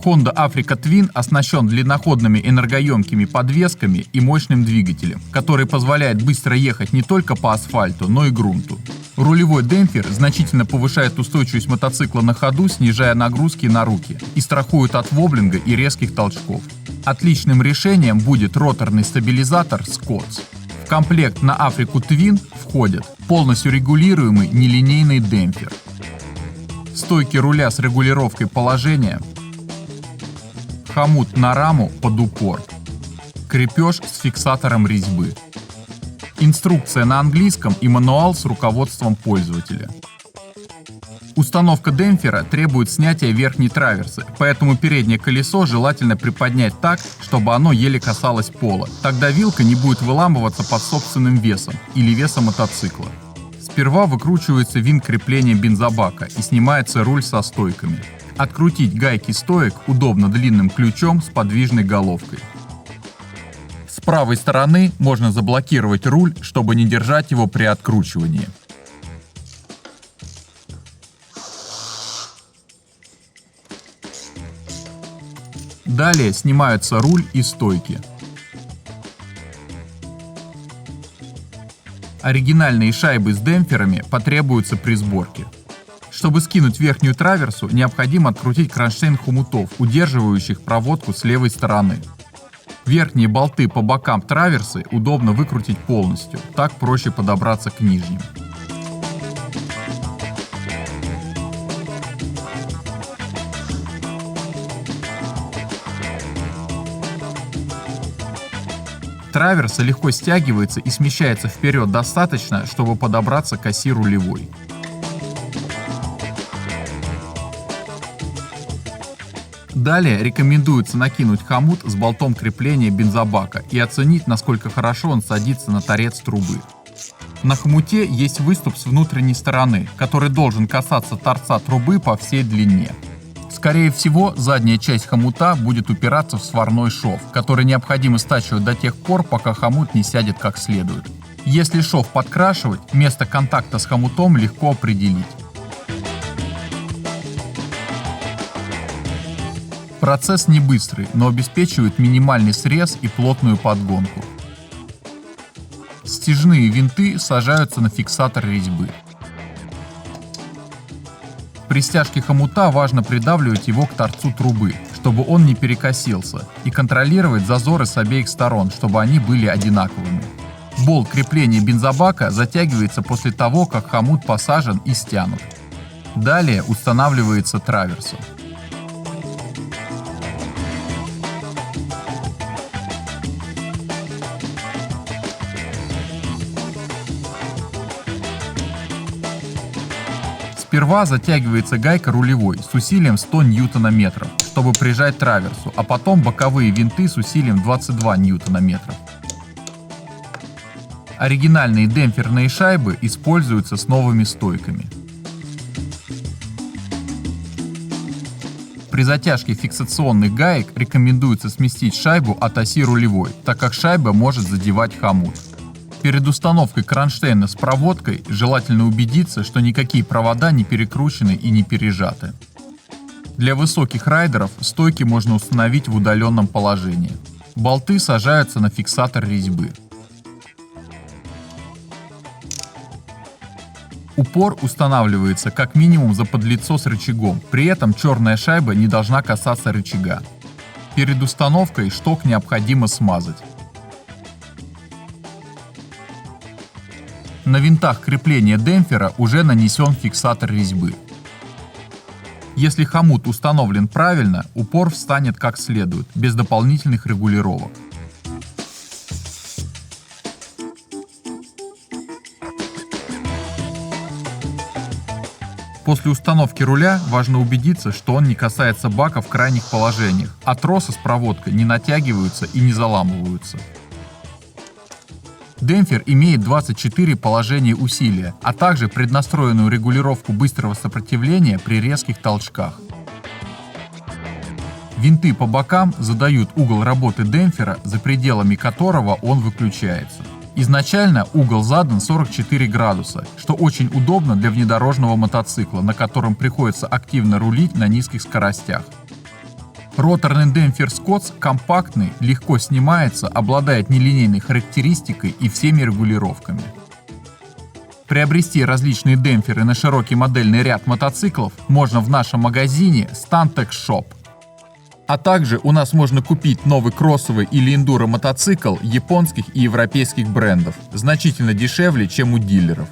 Honda Africa Twin оснащен длинноходными энергоемкими подвесками и мощным двигателем, который позволяет быстро ехать не только по асфальту, но и грунту. Рулевой демпфер значительно повышает устойчивость мотоцикла на ходу, снижая нагрузки на руки и страхует от воблинга и резких толчков. Отличным решением будет роторный стабилизатор Scotts. В комплект на Africa Twin входят полностью регулируемый нелинейный демпфер, стойки руля с регулировкой положения, хомут на раму под упор, крепеж с фиксатором резьбы, инструкция на английском и мануал с руководством пользователя. Установка демпфера требует снятия верхней траверсы, поэтому переднее колесо желательно приподнять так, чтобы оно еле касалось пола. Тогда вилка не будет выламываться под собственным весом или весом мотоцикла. Сперва выкручивается винт крепления бензобака и снимается руль со стойками. Открутить гайки стоек удобно длинным ключом с подвижной головкой. С правой стороны можно заблокировать руль, чтобы не держать его при откручивании. Далее снимаются руль и стойки. Оригинальные шайбы с демпферами потребуются при сборке. Чтобы скинуть верхнюю траверсу, необходимо открутить кронштейн хомутов, удерживающих проводку с левой стороны. Верхние болты по бокам траверсы удобно выкрутить полностью, так проще подобраться к нижним. Траверса легко стягивается и смещается вперед достаточно, чтобы подобраться к оси рулевой. Далее рекомендуется накинуть хомут с болтом крепления бензобака и оценить, насколько хорошо он садится на торец трубы. На хомуте есть выступ с внутренней стороны, который должен касаться торца трубы по всей длине. Скорее всего, задняя часть хомута будет упираться в сварной шов, который необходимо стачивать до тех пор, пока хомут не сядет как следует. Если шов подкрашивать, место контакта с хомутом легко определить. Процесс не быстрый, но обеспечивает минимальный срез и плотную подгонку. Стяжные винты сажаются на фиксатор резьбы. При стяжке хомута важно придавливать его к торцу трубы, чтобы он не перекосился, и контролировать зазоры с обеих сторон, чтобы они были одинаковыми. Болт крепления бензобака затягивается после того, как хомут посажен и стянут. Далее устанавливается траверса. Сперва затягивается гайка рулевой с усилием 100 ньютона-метров, чтобы прижать траверсу, а потом боковые винты с усилием 22 ньютона-метров. Оригинальные демпферные шайбы используются с новыми стойками. При затяжке фиксационных гаек рекомендуется сместить шайбу от оси рулевой, так как шайба может задевать хомут. Перед установкой кронштейна с проводкой желательно убедиться, что никакие провода не перекручены и не пережаты. Для высоких райдеров стойки можно установить в удаленном положении. Болты сажаются на фиксатор резьбы. Упор устанавливается как минимум за подлицо с рычагом, при этом черная шайба не должна касаться рычага. Перед установкой шток необходимо смазать. На винтах крепления демпфера уже нанесен фиксатор резьбы. Если хомут установлен правильно, упор встанет как следует, без дополнительных регулировок. После установки руля важно убедиться, что он не касается бака в крайних положениях, а тросы с проводкой не натягиваются и не заламываются. Демпфер имеет 24 положения усилия, а также преднастроенную регулировку быстрого сопротивления при резких толчках. Винты по бокам задают угол работы демпфера, за пределами которого он выключается. Изначально угол задан 44 градуса, что очень удобно для внедорожного мотоцикла, на котором приходится активно рулить на низких скоростях. Роторный демпфер Scotts компактный, легко снимается, обладает нелинейной характеристикой и всеми регулировками. Приобрести различные демпферы на широкий модельный ряд мотоциклов можно в нашем магазине Stantex Shop. А также у нас можно купить новый кроссовый или эндуро мотоцикл японских и европейских брендов, значительно дешевле, чем у дилеров.